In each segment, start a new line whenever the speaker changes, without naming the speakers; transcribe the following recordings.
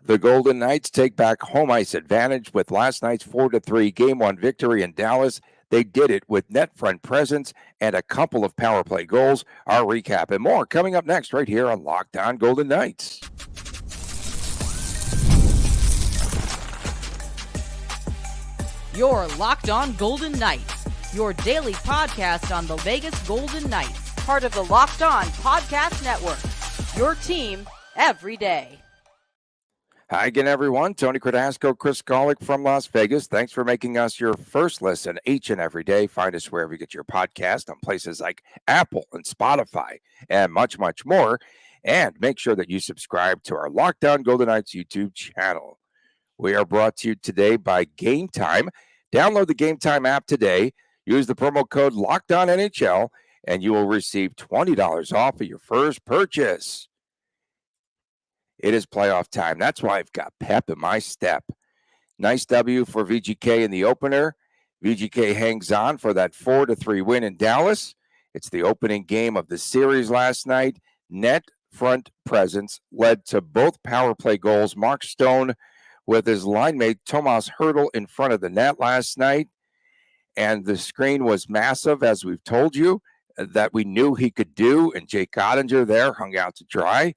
The Golden Knights take back home ice advantage with last night's 4-3 Game 1 victory in Dallas. They did it with net front presence and a couple of power play goals. Our recap and more coming up next right here on Locked On Golden Knights.
You're Locked On Golden Knights, your daily podcast on the Vegas Golden Knights, part of the Locked On Podcast Network, your team every day.
Hi again, everyone. Tony Cardasco, Chris Golick from Las Vegas. Thanks for making us your first listen each and every day. Find us wherever you get your podcast on places like Apple and Spotify and much, much more. And make sure that you subscribe to our Locked On Golden Knights YouTube channel. We are brought to you today by Gametime. Download the Gametime app today. Use the promo code LOCKEDONNHL, and you will receive $20 off of your first purchase. It is playoff time. That's why I've got pep in my step. Nice W for VGK in the opener. VGK hangs on for that 4-3 win in Dallas. It's the opening game of the series last night. Net front presence led to both power play goals. Mark Stone with his line mate Tomas Hertl in front of the net last night. And the screen was massive, as we've told you, that we knew he could do. And Jake Ottinger there hung out to dry.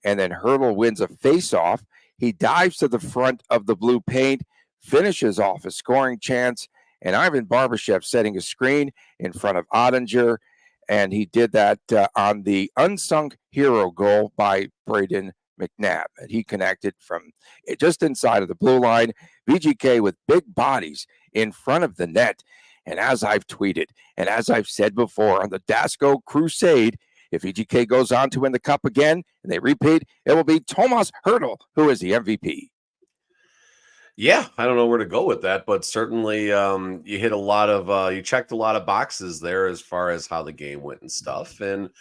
And then Hertl wins a face-off. He dives to the front of the blue paint, finishes off a scoring chance, and Ivan Barbashev setting a screen in front of Ottinger, and he did that on the unsung hero goal by Braden McNabb. And he connected from just inside of the blue line. VGK with big bodies in front of the net. And as I've tweeted, and as I've said before on the Dasco Crusade, if VGK goes on to win the Cup again and they repeat, it will be Tomas Hertl who is the MVP.
Yeah, I don't know where to go with that, but certainly you hit a lot of, you checked a lot of boxes there as far as how the game went and stuff. And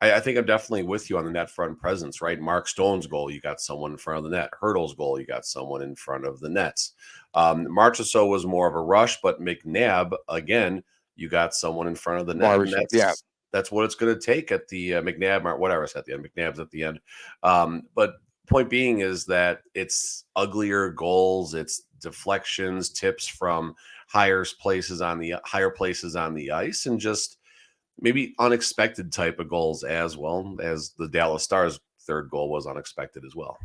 I think I'm definitely with you on the net front presence, right? Mark Stone's goal, you got someone in front of the net. Hertl's goal, you got someone in front of the nets. Marchessault was more of a rush, but McNabb, again, you got someone in front of the net. That's what it's going to take at the McNabb, or whatever it's at the end. McNabb's at the end. But point being is that it's uglier goals, it's deflections, tips from higher places on the ice, and just maybe unexpected type of goals as well, as the Dallas Stars' third goal was unexpected as well.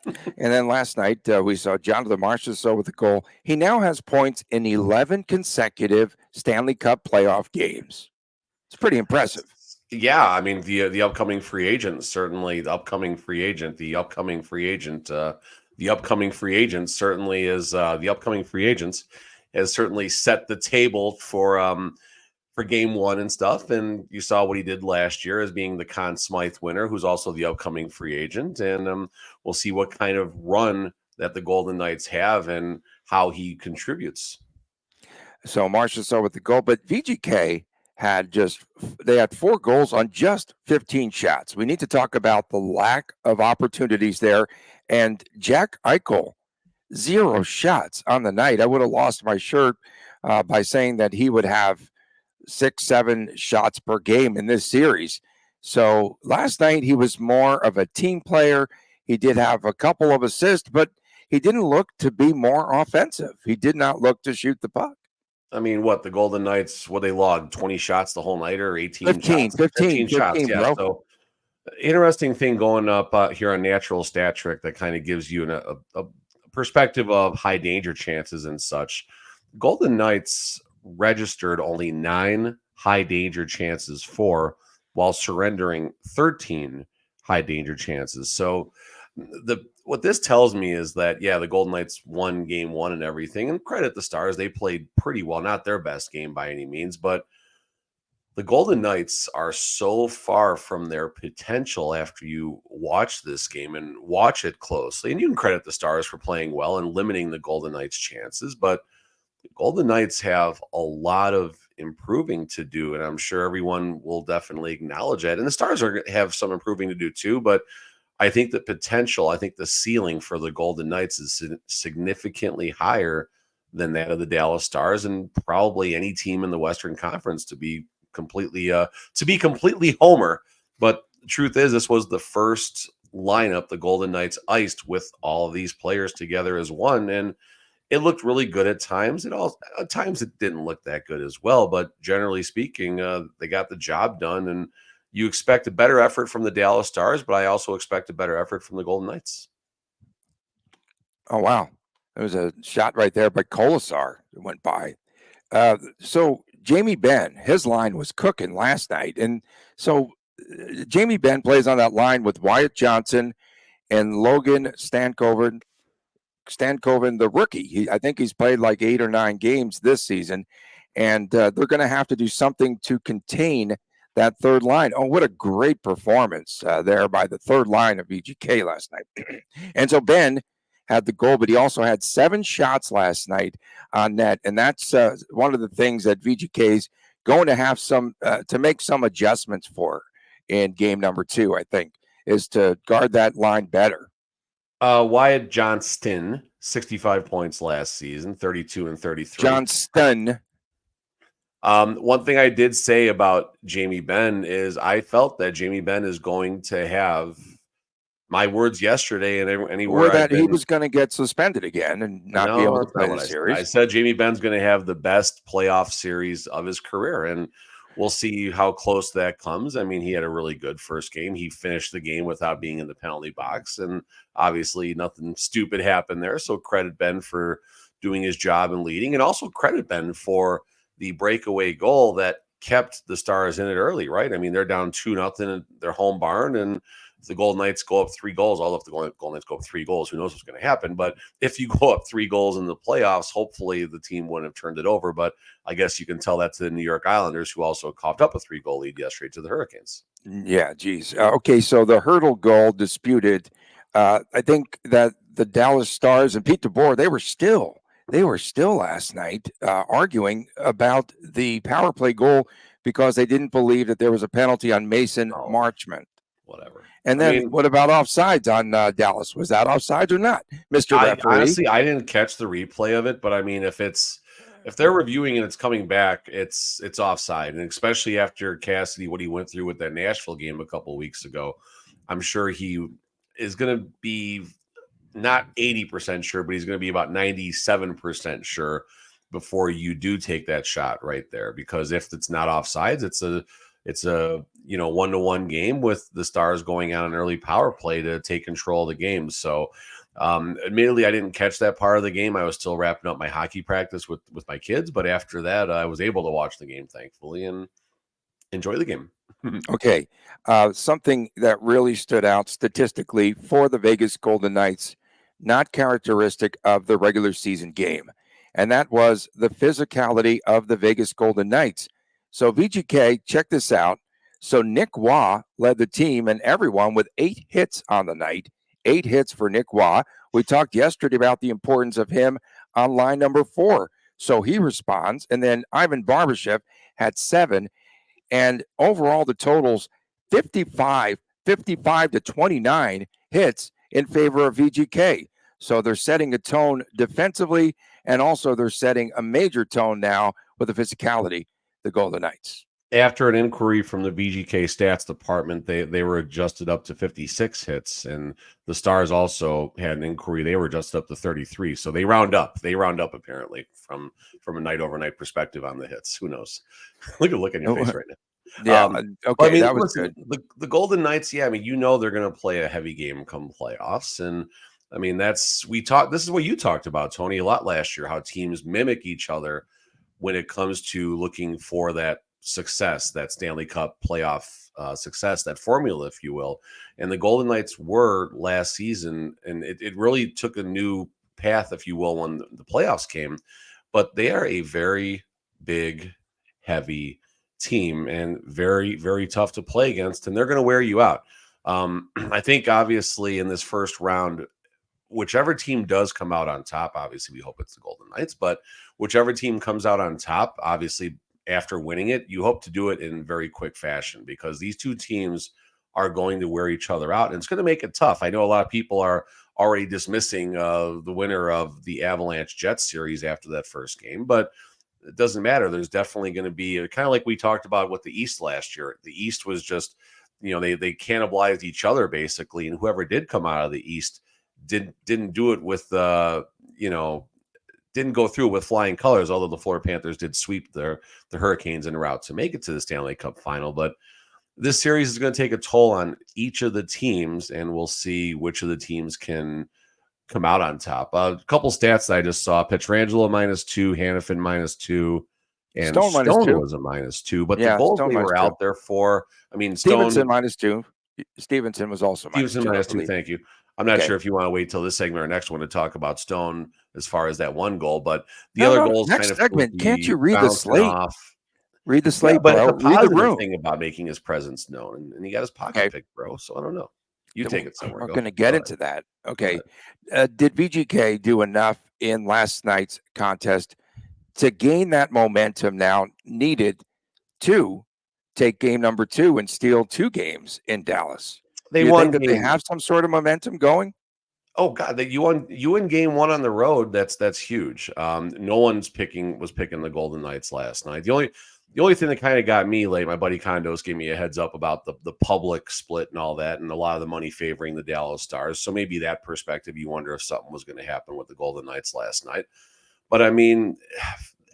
And then last night, we saw Jonathan Marchessault with a goal. He now has points in 11 consecutive Stanley Cup playoff games. It's pretty impressive.
Yeah, I mean, the upcoming free agent, certainly the upcoming free agent has certainly set the table for game one and stuff. And you saw what he did last year as being the Conn Smythe winner, who's also the upcoming free agent. And we'll see what kind of run that the Golden Knights have and how he contributes.
So Marchessault with the goal, but VGK they had 4 goals on just 15 shots. We need to talk about the lack of opportunities there. And Jack Eichel, 0 shots on the night. I would have lost my shirt by saying that he would have 6-7 shots per game in this series. So last night he was more of a team player. He did have a couple of assists, but he didn't look to be more offensive. He did not look to shoot the puck.
I mean, the Golden Knights, they logged 20 shots the whole night, or
15 shots.
Yeah. Bro. So interesting thing going up here on Natural Stat Trick that kind of gives you a perspective of high danger chances and such. Golden Knights registered only 9 high danger chances while surrendering 13 high danger chances. So what this tells me is that, the Golden Knights won game 1 and everything, and credit the Stars. They played pretty well, not their best game by any means, but the Golden Knights are so far from their potential after you watch this game and watch it closely. And you can credit the Stars for playing well and limiting the Golden Knights' chances, but the Golden Knights have a lot of improving to do, and I'm sure everyone will definitely acknowledge that. And the Stars have some improving to do too, but I think the the ceiling for the Golden Knights is significantly higher than that of the Dallas Stars and probably any team in the Western Conference, to be completely homer. But the truth is, this was the first lineup the Golden Knights iced with all of these players together as one, and it looked really good at times. At times it didn't look that good as well, but generally speaking, they got the job done. And you expect a better effort from the Dallas Stars, but I also expect a better effort from the Golden Knights.
Oh wow, there was a shot right there by Kolasar that went by. So Jamie Benn, his line was cooking last night, and so Jamie Benn plays on that line with Wyatt Johnson and Logan Stankoven, the rookie. I think he's played like 8 or 9 games this season, and they're going to have to do something to contain that third line. Oh, what a great performance there by the third line of VGK last night. And so Ben had the goal, but he also had 7 shots last night on net, and that's one of the things that VGK is going to have to make some adjustments for in game number 2, I think, is to guard that line better.
Wyatt Johnston, 65 points last season, 32 and 33.
Johnston.
One thing I did say about Jamie Benn is I felt that Jamie Benn is going to have my words yesterday and anywhere
that he was going to get suspended again and not be able to play the series.
I said Jamie Benn's going to have the best playoff series of his career, and we'll see how close that comes. I mean, he had a really good first game. He finished the game without being in the penalty box, and obviously nothing stupid happened there. So credit Ben for doing his job and leading, and also credit Ben for the breakaway goal that kept the Stars in it early, right? I mean, they're down 2-0 in their home barn, and if the Golden Knights go up 3 goals, although if the Golden Knights go up 3 goals, who knows what's going to happen. But if you go up 3 goals in the playoffs, hopefully the team wouldn't have turned it over. But I guess you can tell that to the New York Islanders, who also coughed up a 3-goal lead yesterday to the Hurricanes.
Yeah, geez. Okay, so the hurdle goal disputed. I think that the Dallas Stars and Pete DeBoer, they were still last night arguing about the power play goal because they didn't believe that there was a penalty on Mason Marchment.
Whatever.
And then what about offsides on Dallas? Was that offsides or not, Mr. Referee?
Honestly, I didn't catch the replay of it, but I mean, if they're reviewing and it's coming back, it's offside. And especially after Cassidy, what he went through with that Nashville game a couple of weeks ago, I'm sure he is going to be not 80% sure, but he's going to be about 97% sure before you do take that shot right there. Because if it's not offsides, it's a 1-1 game with the Stars going out an early power play to take control of the game. So admittedly, I didn't catch that part of the game. I was still wrapping up my hockey practice with my kids, but after that, I was able to watch the game, thankfully, and enjoy the game.
Okay. Something that really stood out statistically for the Vegas Golden Knights, not characteristic of the regular season game, and that was the physicality of the Vegas Golden Knights. So VGK, check this out. So Nick Waugh led the team and everyone with 8 hits on the night. 8 hits for Nick Waugh. We talked yesterday about the importance of him on line number 4. So he responds. And then Ivan Barbashev had 7. And overall, the totals 55 to 29 hits in favor of VGK. So they're setting a tone defensively, and also they're setting a major tone now with the physicality, the Golden Knights.
After an inquiry from the VGK stats department, they were adjusted up to 56 hits, and the Stars also had an inquiry. They were adjusted up to 33. So they round up. Apparently from a night overnight perspective on the hits. Who knows? Look on your face right now.
Yeah. Okay.
I mean,
that was good.
The Golden Knights. Yeah. I mean, they're going to play a heavy game come playoffs. And I mean, this is what you talked about, Tony, a lot last year, how teams mimic each other when it comes to looking for that success, that Stanley Cup playoff success, that formula, if you will. And the Golden Knights were last season, and it really took a new path, if you will, when the playoffs came. But they are a very big, heavy team and very, very tough to play against, and they're going to wear you out. I think, obviously, in this first round, whichever team does come out on top, obviously, we hope it's the Golden Knights, but whichever team comes out on top, obviously, after winning it, you hope to do it in very quick fashion, because these two teams are going to wear each other out, and it's going to make it tough. I know a lot of people are already dismissing the winner of the Avalanche Jets series after that first game, but it doesn't matter. There's definitely going to be kind of like we talked about with the East last year. The East was just they cannibalized each other basically, and whoever did come out of the East didn't do it with didn't go through with flying colors, although the Florida Panthers did sweep the Hurricanes en route to make it to the Stanley Cup final. But this series is going to take a toll on each of the teams, and we'll see which of the teams can come out on top. A couple stats that I just saw: Pietrangelo -2, Hannafin -2, and
Stone
was a -2. But the goals they were out there for, I mean,
Stevenson -2. Stevenson was also
-2. Thank you. I'm not sure if you want to wait till this segment or next one to talk about Stone as far as that one goal, but the other goals
next
kind of
segment. Can't you read the slate?
Off.
Read the slate,
but
bro.
the
Read the
positive
room.
thing about making his presence known, and he got his pocket picked, bro. So I don't know. You take it somewhere.
We're going to get into that. Okay. Did VGK do enough in last night's contest to gain that momentum now needed to take game number 2 and steal 2 games in Dallas?
They
won.
think
that they have some sort of momentum going?
Oh God, that you win game 1 on the road. That's huge. No one's was picking the Golden Knights last night. The only thing that kind of got me late, my buddy Condos gave me a heads up about the public split and all that, and a lot of the money favoring the Dallas Stars. So maybe that perspective, you wonder if something was going to happen with the Golden Knights last night. But I mean,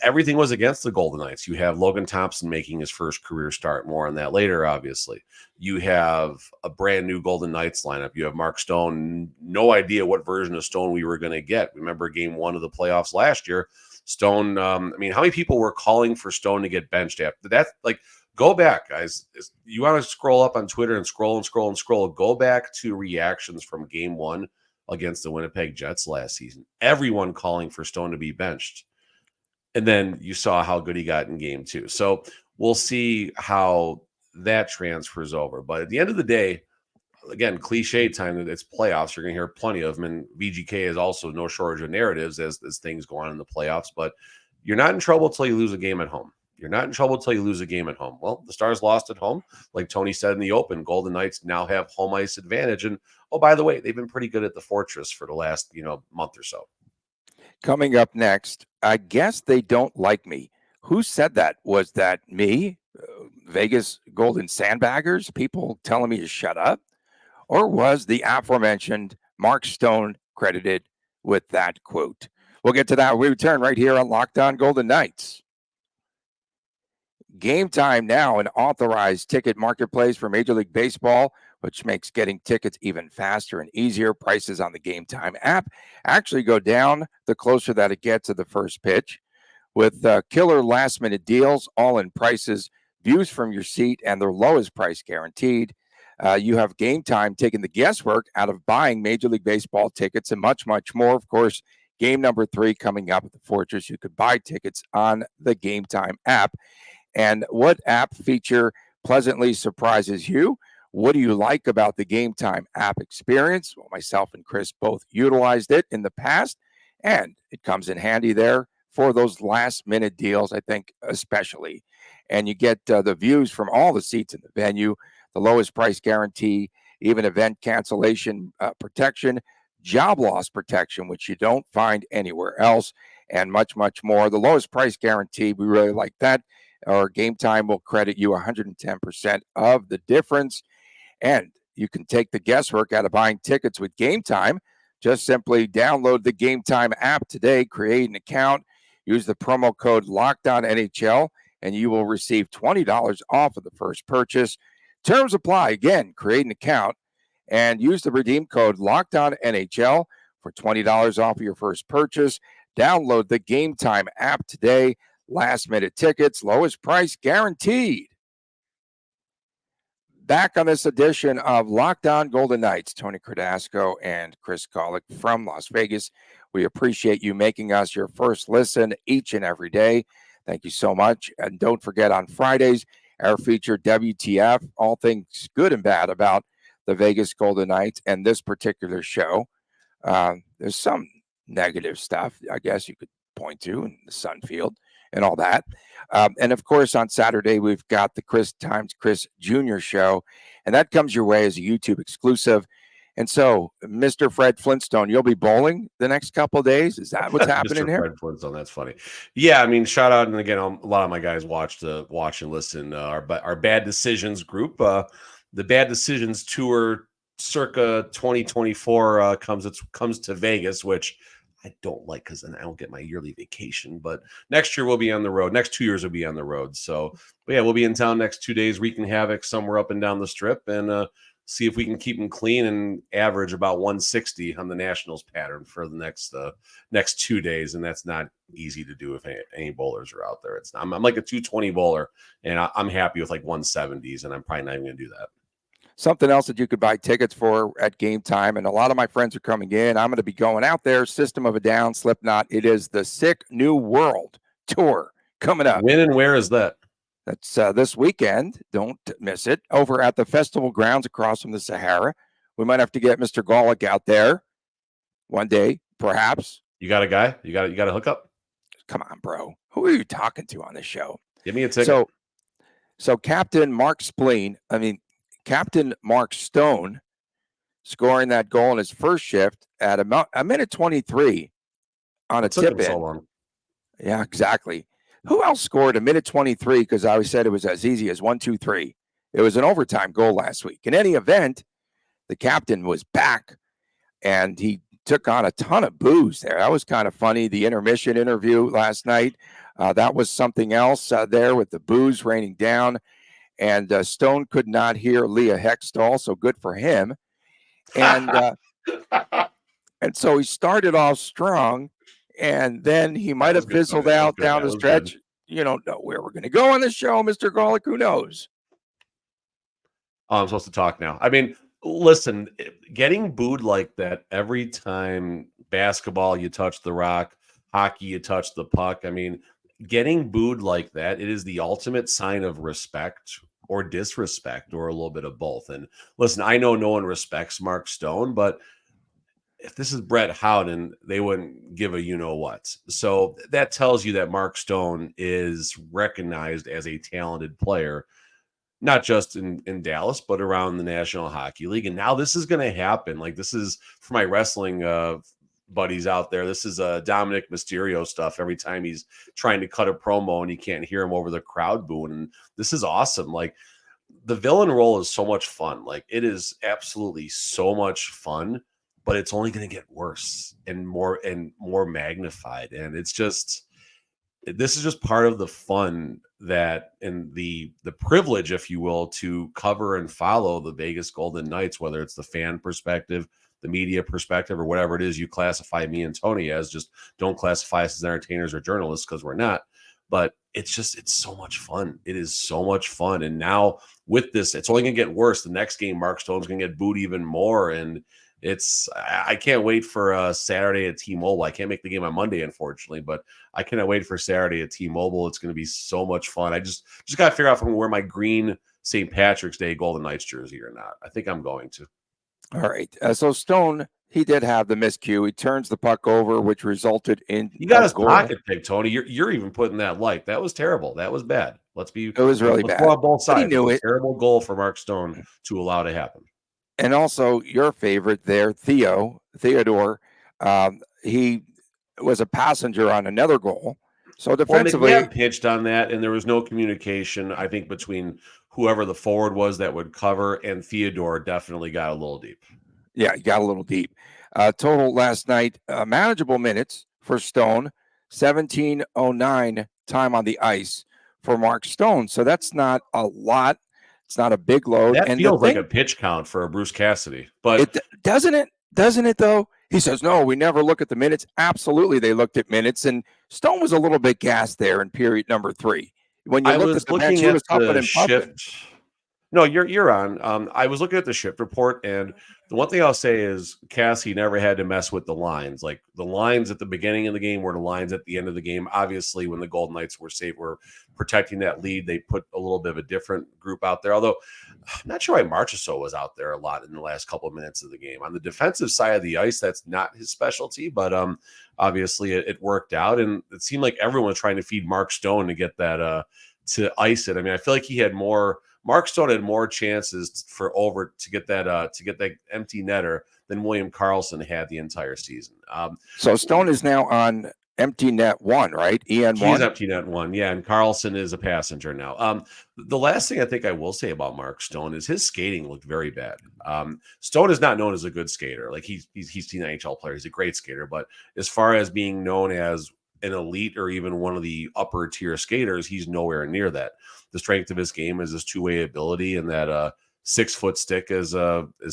everything was against the Golden Knights. You have Logan Thompson making his first career start. More on that later, obviously. You have a brand new Golden Knights lineup. You have Mark Stone. No idea what version of Stone we were going to get. Remember game 1 of the playoffs last year? Stone, I mean, how many people were calling for Stone to get benched after that? Like, go back, guys. You want to scroll up on Twitter and scroll. Go back to reactions from game 1 against the Winnipeg Jets last season. Everyone calling for Stone to be benched. And then you saw how good he got in game 2. So we'll see how that transfers over. But at the end of the day, again, cliche time that it's playoffs. You're going to hear plenty of them. And VGK is also no shortage of narratives as things go on in the playoffs. But you're not in trouble until you lose a game at home. Well, the Stars lost at home. Like Tony said in the open, Golden Knights now have home ice advantage. And, oh, by the way, they've been pretty good at the Fortress for the last, month or so.
Coming up next, I guess they don't like me. Who said that? Was that me? Vegas Golden Sandbaggers? People telling me to shut up? Or was the aforementioned Mark Stone credited with that quote? We'll get to that when we return right here on Locked On Golden Knights. Game Time now, an authorized ticket marketplace for Major League Baseball, which makes getting tickets even faster and easier. Prices on the Game Time app actually go down the closer that it gets to the first pitch. With killer last-minute deals, all-in prices, views from your seat, and their lowest price guaranteed. You have Game Time taking the guesswork out of buying Major League Baseball tickets and much, much more. Of course, game number 3 coming up at the Fortress. You could buy tickets on the Game Time app. And what app feature pleasantly surprises you? What do you like about the Game Time app experience? Well, myself and Chris both utilized it in the past, and it comes in handy there for those last-minute deals, I think, especially. And you get the views from all the seats in the venue, the lowest price guarantee, even event cancellation protection, job loss protection, which you don't find anywhere else, and much, much more. The lowest price guarantee, we really like that. Our Game Time will credit you 110% of the difference. And you can take the guesswork out of buying tickets with Game Time. Just simply download the Game Time app today, create an account, use the promo code LOCKEDONNHL, and you will receive $20 off of the first purchase. Terms apply. Again, create an account and use the redeem code LOCKEDONNHL for $20 off of your first purchase. Download the Game Time app today. Last-minute tickets, lowest price guaranteed. Back on this edition of Locked On Golden Knights, Tony Cardasco and Chris Golick from Las Vegas. We appreciate you making us your first listen each and every day. Thank you so much. And don't forget, on Fridays, our feature WTF, all things good and bad about the Vegas Golden Knights and this particular show. There's some negative stuff, I guess you could point to in the Sunfield and all that. And of course, on Saturday, we've got the Chris Times Chris Jr. show, and that comes your way as a YouTube exclusive. And so, Mr. Fred Flintstone, you'll be bowling the next couple of days. Is that what's happening
Mr.
here?
Fred Flintstone, that's funny. Yeah, I mean, shout out, and again, a lot of my guys watch and listen. Our Bad Decisions group. the Bad Decisions Tour circa 2024 comes to Vegas, which I don't like because then I don't get my yearly vacation. But next year we'll be on the road. Next 2 years we'll be on the road. So, but yeah, we'll be in town next 2 days, wreaking havoc somewhere up and down the strip, and see if we can keep them clean and average about 160 on the Nationals pattern for the next 2 days. And that's not easy to do if any bowlers are out there. I'm like a 220 bowler, and I'm happy with like 170s, and I'm probably not even going to do that.
Something else that you could buy tickets for at Gametime, and a lot of my friends are coming in. I'm going to be going out there. System of a Down, Slipknot. It is the Sick New World Tour coming up.
When and where is that?
That's this weekend. Don't miss it. Over at the festival grounds across from the Sahara. We might have to get Mr. Golick out there one day, perhaps.
You got a guy? You got a hookup?
Come on, bro. Who are you talking to on this show?
Give me a ticket.
So Captain Mark Stone scoring that goal in his first shift at a minute 23 on a tip in.
So long.
Yeah, exactly. Who else scored a minute 23? Because I always said it was as easy as 1, 2, 3. It was an overtime goal last week. In any event, the captain was back, and he took on a ton of boos there. That was kind of funny. The intermission interview last night, that was something else there with the boos raining down. And Stone could not hear Leah Hextall, so good for him. And and so he started off strong, and then he might have fizzled out down the stretch. Good. You don't know where we're going to go on the show, Mr. Golick. Who knows?
Oh, I'm supposed to talk now. I mean, listen, getting booed like that every time basketball, you touch the rock, hockey, you touch the puck. I mean, getting booed like that, it is the ultimate sign of respect or disrespect or a little bit of both. And listen, I know no one respects Mark Stone, but if this is Brett Howden, they wouldn't give a you-know-what. So that tells you that Mark Stone is recognized as a talented player, not just in Dallas, but around the National Hockey League. And now this is going to happen. Like, this is for my wrestling buddies out there. This is Dominic Mysterio stuff. Every time he's trying to cut a promo and you can't hear him over the crowd booing. And this is awesome. Like, the villain role is so much fun. Like, it is absolutely so much fun, but it's only going to get worse and more magnified. And it's just, this is just part of the fun that, and the privilege, if you will, to cover and follow the Vegas Golden Knights, whether it's the fan perspective, the media perspective, or whatever it is you classify me and Tony as. Just don't classify us as entertainers or journalists, because we're not. But it's so much fun. It is so much fun. And now with this, it's only going to get worse. The next game, Mark Stone's going to get booed even more. And I can't wait for Saturday at T-Mobile. I can't make the game on Monday, unfortunately, but I cannot wait for Saturday at T-Mobile. It's going to be so much fun. I just got to figure out if I'm going to wear my green St. Patrick's Day Golden Knights jersey or not. I think I'm going to.
All right. So Stone, he did have the miscue. He turns the puck over, which resulted in
you got his goal. Pocket pick, Tony. You're even putting that light. That was terrible. That was bad. It was really bad. On both sides. He knew it. Terrible goal for Mark Stone to allow to happen.
And also your favorite there, Theodore. He was a passenger on another goal. So defensively,
McNabb pitched on that, and there was no communication, I think, between whoever the forward was that would cover, and Theodore definitely got a little deep.
Yeah, he got a little deep. Total last night, manageable minutes for Stone, 17:09 time on the ice for Mark Stone. So that's not a lot. It's not a big load.
That feels like a pitch count for a Bruce Cassidy. But
doesn't it though? He says, no, we never look at the minutes. Absolutely, they looked at minutes. And Stone was a little bit gassed there in period number 3. When you looked at the bench, he was huffing and puffing.
No, you're on. I was looking at the shift report, and the one thing I'll say is Cassie never had to mess with the lines. Like, the lines at the beginning of the game were the lines at the end of the game. Obviously, when the Golden Knights were protecting that lead, they put a little bit of a different group out there. Although I'm not sure why Marchessault was out there a lot in the last couple of minutes of the game. On the defensive side of the ice, that's not his specialty, but obviously it worked out, and it seemed like everyone was trying to feed Mark Stone to get that to ice it. I mean, I feel like he had more. Mark Stone had more chances to get that empty netter than William Karlsson had the entire season.
So Stone is now on empty net one, right? EN1.
She's empty net one, yeah, and Carlson is a passenger now. The last thing I think I will say about Mark Stone is his skating looked very bad. Stone is not known as a good skater. Like he's an NHL player. He's a great skater, but as far as being known as an elite or even one of the upper tier skaters, he's nowhere near that. The strength of his game is his two-way ability and that 6-foot stick, as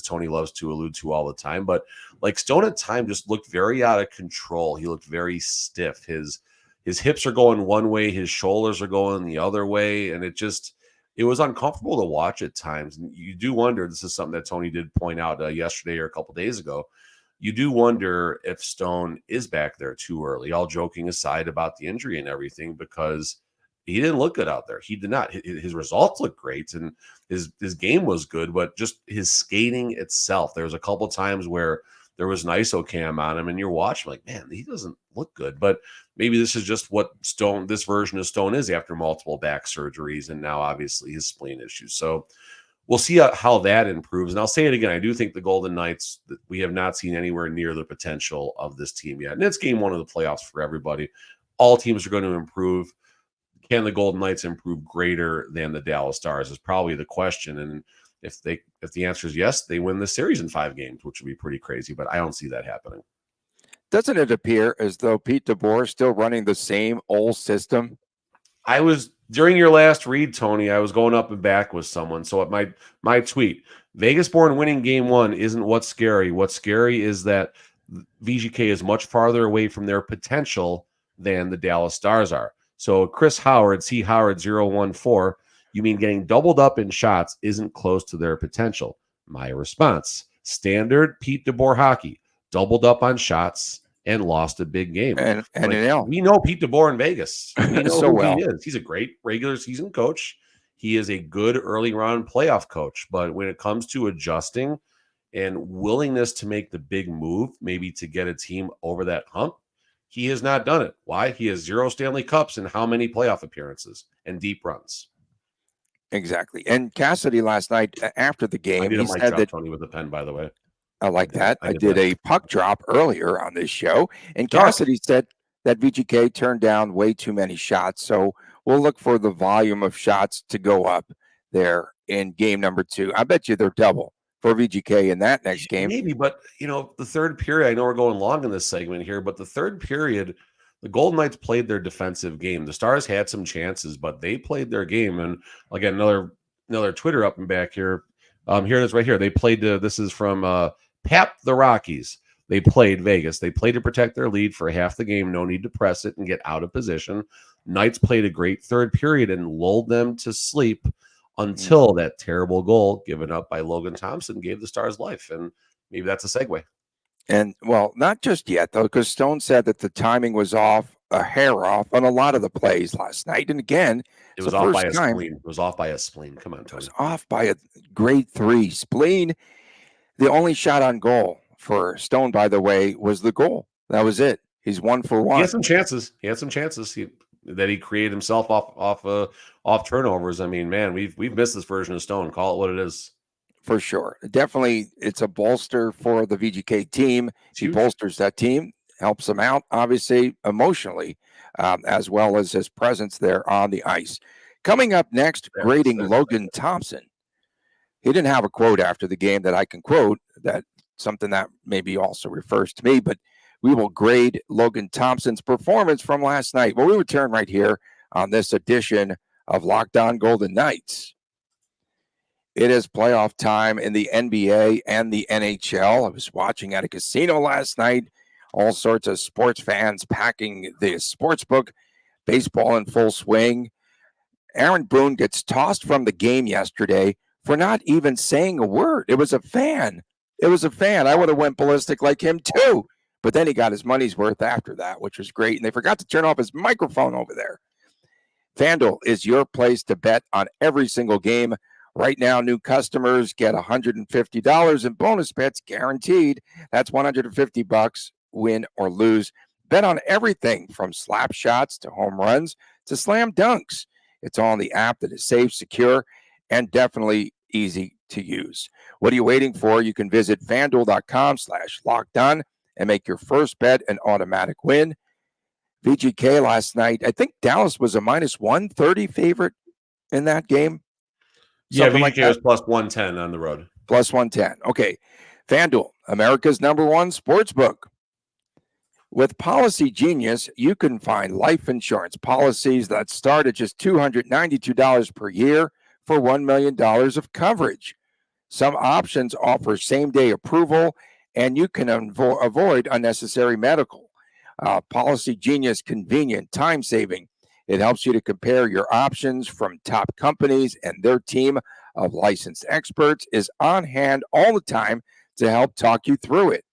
Tony loves to allude to all the time. But like Stone at time just looked very out of control. He looked very stiff. His hips are going one way, his shoulders are going the other way, and it was uncomfortable to watch at times. And you do wonder, this is something that Tony did point out yesterday or a couple days ago, you do wonder if Stone is back there too early, all joking aside about the injury and everything, because he didn't look good out there. He did not. His results looked great, and his game was good, but just his skating itself, there was a couple times where there was an ISO cam on him, and you're watching like, man, he doesn't look good. But maybe this is just what this version of Stone is after multiple back surgeries, and now obviously his spleen issues. So we'll see how that improves. And I'll say it again, I do think the Golden Knights, we have not seen anywhere near the potential of this team yet. And it's game one of the playoffs for everybody. All teams are going to improve. Can the Golden Knights improve greater than the Dallas Stars is probably the question. And if the answer is yes, they win the series in 5 games, which would be pretty crazy, but I don't see that happening.
Doesn't it appear as though Pete DeBoer is still running the same old system?
During your last read, Tony, I was going up and back with someone. So at my tweet, Vegas-born winning game 1 isn't what's scary. What's scary is that VGK is much farther away from their potential than the Dallas Stars are. So Chris Howard, C. Howard 014, you mean getting doubled up in shots isn't close to their potential? My response, standard Pete DeBoer hockey, doubled up on shots and lost a big game.
And
we know Pete DeBoer in Vegas. We know
so
who
well.
He is. He's a great regular season coach. He is a good early round playoff coach. But when it comes to adjusting and willingness to make the big move, maybe to get a team over that hump, he has not done it. Why? He has 0 Stanley Cups and how many playoff appearances and deep runs?
Exactly. And Cassidy last night after the game,
he
said that
Tony with a pen, by the way.
I like that. I did a puck drop earlier on this show, and Cassidy said that VGK turned down way too many shots. So we'll look for the volume of shots to go up there in game number 2. I bet you they're double for VGK in that next game.
Maybe, but the third period, I know we're going long in this segment here, but the third period, the Golden Knights played their defensive game. The Stars had some chances, but they played their game. And again, another Twitter up and back here. Here it is right here. They played this is from Pap the Rockies. They played Vegas. They played to protect their lead for half the game. No need to press it and get out of position. Knights played a great third period and lulled them to sleep until that terrible goal given up by Logan Thompson gave the Stars life. And maybe that's a segue.
And, well, not just yet, though, because Stone said that the timing was off, a hair off on a lot of the plays last night. And again,
it was off by a spleen. It was off by a spleen. Come on, Tony.
It was off by a grade 3 spleen. The only shot on goal for Stone, by the way, was the goal. That was it. He's 1 for 1.
He had some chances. That he created himself off turnovers. I mean, man, we've missed this version of Stone. Call it what it is.
For sure. Definitely, it's a bolster for the VGK team. He bolsters that team, helps them out, obviously, emotionally, as well as his presence there on the ice. Coming up next, grading Logan Thompson. He didn't have a quote after the game that I can quote, that something that maybe also refers to me, but we will grade Logan Thompson's performance from last night. Well, we return right here on this edition of Locked On Golden Knights. It is playoff time in the NBA and the NHL. I was watching at a casino last night. All sorts of sports fans packing the sports book. Baseball in full swing. Aaron Boone gets tossed from the game yesterday for not even saying a word. It was a fan. I would have went ballistic like him too. But then he got his money's worth after that, which was great. And they forgot to turn off his microphone over there. FanDuel is your place to bet on every single game. Right now, new customers get $150 in bonus bets guaranteed. That's $150, win or lose. Bet on everything from slap shots to home runs to slam dunks. It's all in the app that is safe, secure, and definitely easy to use. What are you waiting for? You can visit FanDuel.com/LockedOn and make your first bet an automatic win. VGK last night. I think Dallas was a minus 130 favorite in that game.
Yeah,
Something
VGK
like that.
was plus 110 on the road.
Plus 110. Okay. FanDuel, America's #1 sportsbook. With Policy Genius, you can find life insurance policies that start at just $292 per year for $1 million of coverage. Some options offer same-day approval, and you can avoid unnecessary medical. Policy Genius, convenient, time-saving. It helps you to compare your options from top companies, and their team of licensed experts is on hand all the time to help talk you through it.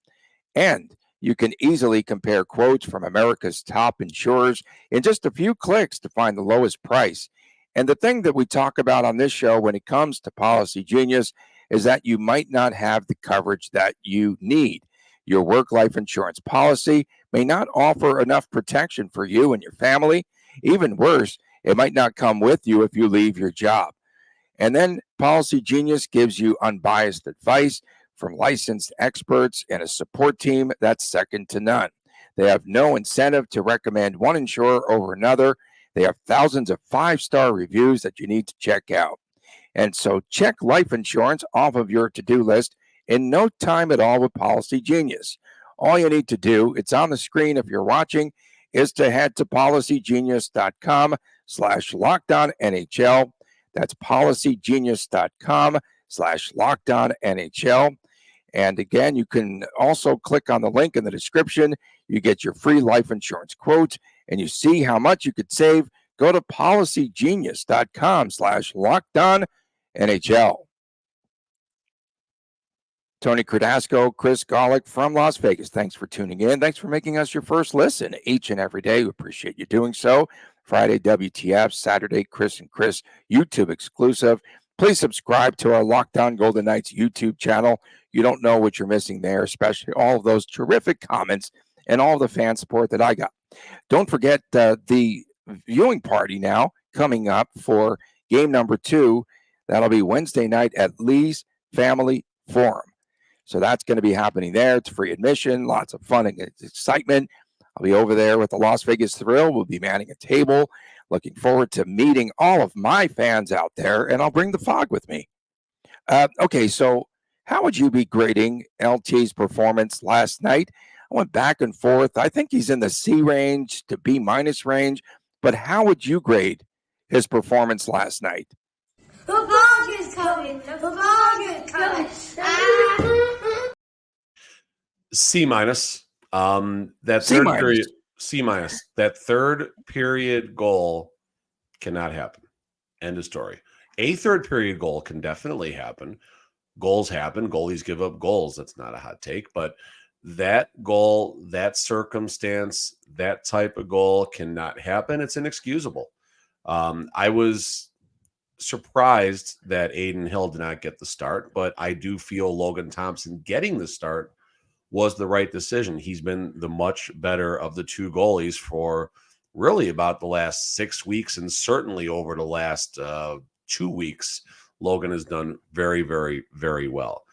And you can easily compare quotes from America's top insurers in just a few clicks to find the lowest price. And the thing that we talk about on this show when it comes to Policy Genius is that you might not have the coverage that you need. Your work life insurance policy may not offer enough protection for you and your family. Even worse, it might not come with you if you leave your job. And then Policy Genius gives you unbiased advice from licensed experts and a support team that's second to none. They have no incentive to recommend one insurer over another. They have thousands of 5-star reviews that you need to check out. And so check life insurance off of your to-do list in no time at all with Policy Genius. All you need to do, it's on the screen if you're watching, is to head to policygenius.com/LockedOnNHL. That's policygenius.com/LockedOnNHL. And again, you can also click on the link in the description. You get your free life insurance quote, and you see how much you could save. Go to policygenius.com/LockedOnNHL. Tony Cardasco, Chris Golick from Las Vegas. Thanks for tuning in. Thanks for making us your first listen each and every day. We appreciate you doing so. Friday, WTF. Saturday, Chris and Chris, YouTube exclusive. Please subscribe to our Locked On Golden Knights YouTube channel. You don't know what you're missing there, especially all of those terrific comments and all the fan support that I got. Don't forget the viewing party now coming up for game number 2. That'll be Wednesday night at Lee's Family Forum. So that's going to be happening there. It's free admission, lots of fun and excitement. I'll be over there with the Las Vegas Thrill. We'll be manning a table. Looking forward to meeting all of my fans out there, and I'll bring the fog with me. Okay, so how would you be grading LT's performance last night? I went back and forth. I think he's in the C range to B- range, but how would you grade his performance last night?
The fog is coming. The fog is coming.
C-. That
C-.
third period, C-. That third period goal cannot happen. End of story. A third period goal can definitely happen. Goals happen. Goalies give up goals. That's not a hot take, but that goal, that circumstance, that type of goal cannot happen. It's inexcusable. I was surprised that Adin Hill did not get the start, but I do feel Logan Thompson getting the start was the right decision. He's been the much better of the two goalies for really about the last 6 weeks, and certainly over the last 2 weeks. Logan has done very, very, very well.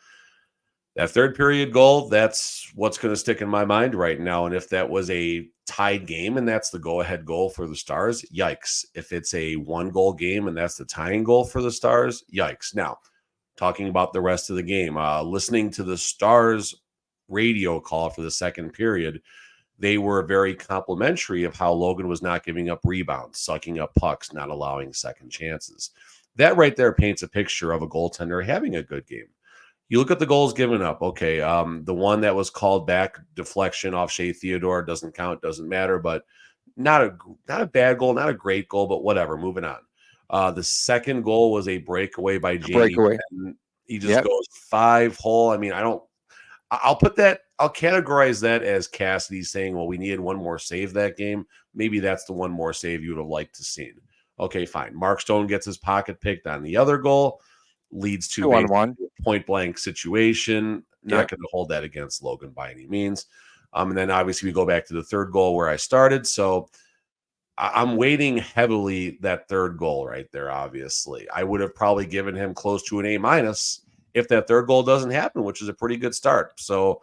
That third period goal, that's what's going to stick in my mind right now. And if that was a tied game and that's the go-ahead goal for the Stars, yikes. If it's a 1-goal game and that's the tying goal for the Stars, yikes. Now, talking about the rest of the game, listening to the Stars radio call for the second period, they were very complimentary of how Logan was not giving up rebounds, sucking up pucks, not allowing second chances. That right there paints a picture of a goaltender having a good game. You look at the goals given up. Okay, the one that was called back, deflection off Shea Theodore, doesn't count, doesn't matter, but not a bad goal, not a great goal, but whatever. Moving on. The second goal was a breakaway by Jamie.
Breakaway.
He just goes 5-hole. I mean, I'll categorize that as Cassidy saying, well, we needed one more save that game. Maybe that's the one more save you would have liked to see. Okay, fine. Mark Stone gets his pocket picked on the other goal, leads to a point-blank situation. Not going to hold that against Logan by any means. And then obviously we go back to the third goal where I started. So I'm weighting heavily that third goal right there, obviously. I would have probably given him close to an A- if that third goal doesn't happen, which is a pretty good start. So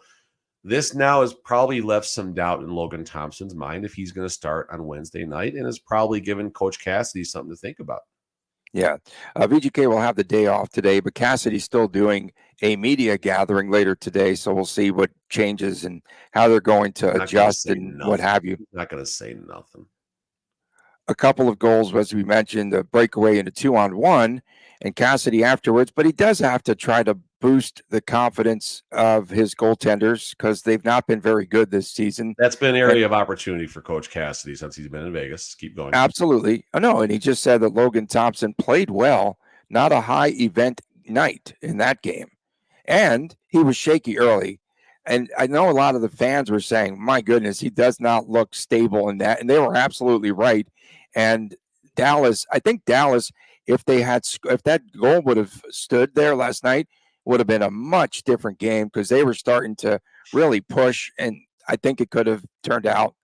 This now has probably left some doubt in Logan Thompson's mind if he's going to start on Wednesday night, and has probably given Coach Cassidy something to think about.
Yeah. VGK will have the day off today, but Cassidy's still doing a media gathering later today. So we'll see what changes and how they're going to adjust and what have you.
Not going to say nothing.
A couple of goals, as we mentioned, a breakaway into 2-on-1, and Cassidy afterwards, but he does have to try to boost the confidence of his goaltenders because they've not been very good this season.
That's been an area of opportunity for Coach Cassidy since he's been in Vegas. Keep going.
Absolutely. Oh, no, and he just said that Logan Thompson played well, not a high event night in that game. And he was shaky early. And I know a lot of the fans were saying, my goodness, he does not look stable in that. And they were absolutely right. And I think Dallas, if that goal would have stood there last night, would have been a much different game because they were starting to really push. And I think it could have turned out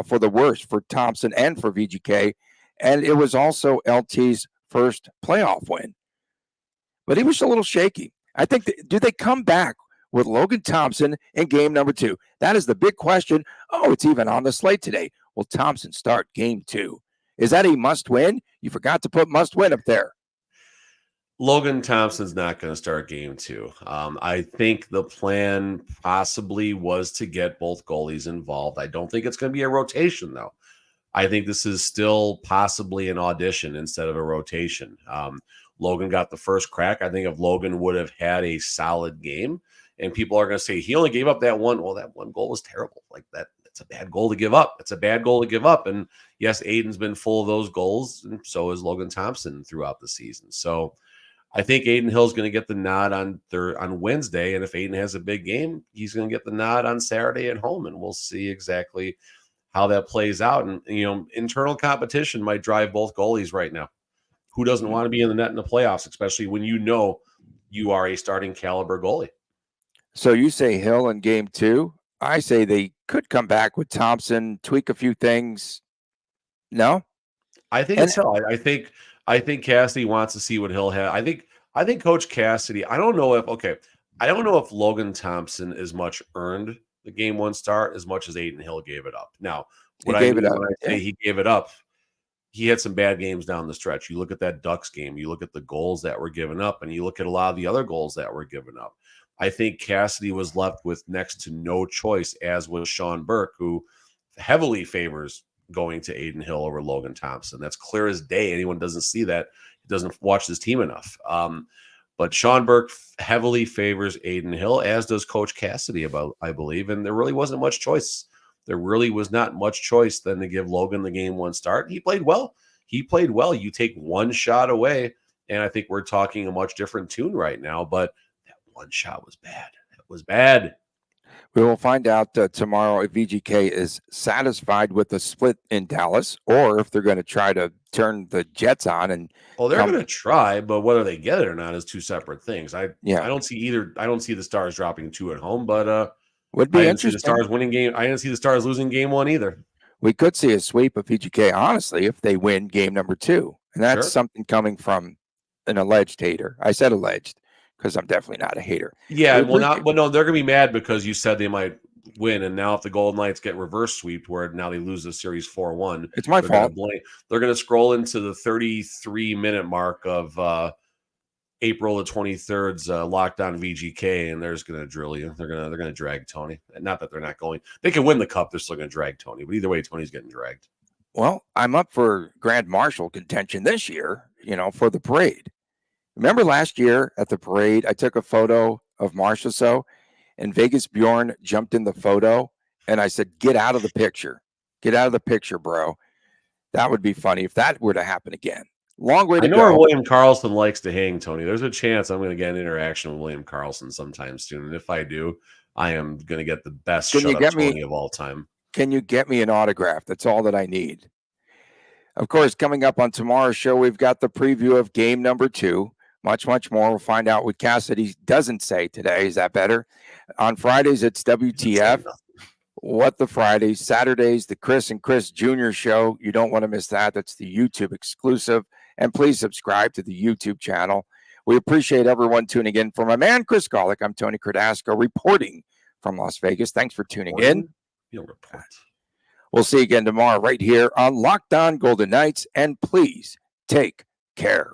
for the worse for Thompson and for VGK. And it was also LT's first playoff win. But he was a little shaky. I think, do they come back with Logan Thompson in game number 2? That is the big question. Oh, it's even on the slate today. Will Thompson start game 2? Is that a must win? You forgot to put must win up there.
Logan Thompson's not going to start game 2. I think the plan possibly was to get both goalies involved. I don't think it's going to be a rotation, though. I think this is still possibly an audition instead of a rotation. Logan got the first crack. I think if Logan would have had a solid game, and people are going to say he only gave up that one. Well, that one goal was terrible. Like that's a bad goal to give up. It's a bad goal to give up. And yes, Adin's been full of those goals, and so is Logan Thompson throughout the season. So I think Adin Hill's going to get the nod on Wednesday, and if Adin has a big game, he's going to get the nod on Saturday at home, and we'll see exactly how that plays out. And internal competition might drive both goalies right now. Who doesn't want to be in the net in the playoffs, especially when you are a starting caliber goalie?
So you say Hill in game 2. I say they could come back with Thompson, tweak a few things. No?
I think it's Hill. I think Cassidy wants to see what Hill has. I think Coach Cassidy, I don't know if Logan Thompson as much earned the game 1 start as much as Adin Hill gave it up. Now, when I say he gave it up, he had some bad games down the stretch. You look at that Ducks game, you look at the goals that were given up, and you look at a lot of the other goals that were given up. I think Cassidy was left with next to no choice, as was Sean Burke, who heavily favors going to Adin Hill over Logan Thompson. That's clear as day. Anyone doesn't see that, doesn't watch this team enough. But Sean Burke heavily favors Adin Hill, as does Coach Cassidy, I believe. And there really wasn't much choice. There really was not much choice than to give Logan the game 1 start. He played well. You take one shot away, and I think we're talking a much different tune right now. But that one shot was bad. It was bad.
We will find out tomorrow if VGK is satisfied with the split in Dallas, or if they're going to try to turn the Jets on. And
they're going to try, but whether they get it or not is two separate things. I don't see either. I don't see the Stars dropping 2 at home, but
would be
I didn't
interesting.
see the Stars winning game. I didn't see the Stars losing game 1 either.
We could see a sweep of VGK, honestly, if they win game number 2, and that's something coming from an alleged hater. I said alleged because I'm definitely not a hater.
Yeah, no, they're gonna be mad because you said they might win, and now if the Golden Knights get reverse sweeped, where now they lose the series 4-1,
it's my fault.
They're gonna scroll into the 33-minute mark of April the 23rd's Lockdown VGK, and they're just gonna drill you. They're gonna drag Tony. Not that they're not going. They can win the cup. They're still gonna drag Tony. But either way, Tony's getting dragged.
Well, I'm up for Grand Marshal contention this year. For the parade. Remember last year at the parade, I took a photo of Marchessault, and Vegas Bjorn jumped in the photo, and I said, "Get out of the picture. Get out of the picture, bro." That would be funny if that were to happen again. Long way to go.
I know where William Karlsson likes to hang, Tony. There's a chance I'm going to get an interaction with William Karlsson sometime soon. And if I do, I am going to get the best Tony of all time.
Can you get me an autograph? That's all that I need. Of course, coming up on tomorrow's show, we've got the preview of game number 2. Much, much more. We'll find out what Cassidy doesn't say today. Is that better? On Fridays, it's WTF. What the Fridays. Saturdays, the Chris and Chris Jr. show. You don't want to miss that. That's the YouTube exclusive. And please subscribe to the YouTube channel. We appreciate everyone tuning in. For my man, Chris Golick, I'm Tony Cardasco reporting from Las Vegas. Thanks for tuning in.
You'll report.
We'll see you again tomorrow right here on Locked On Golden Knights. And please take care.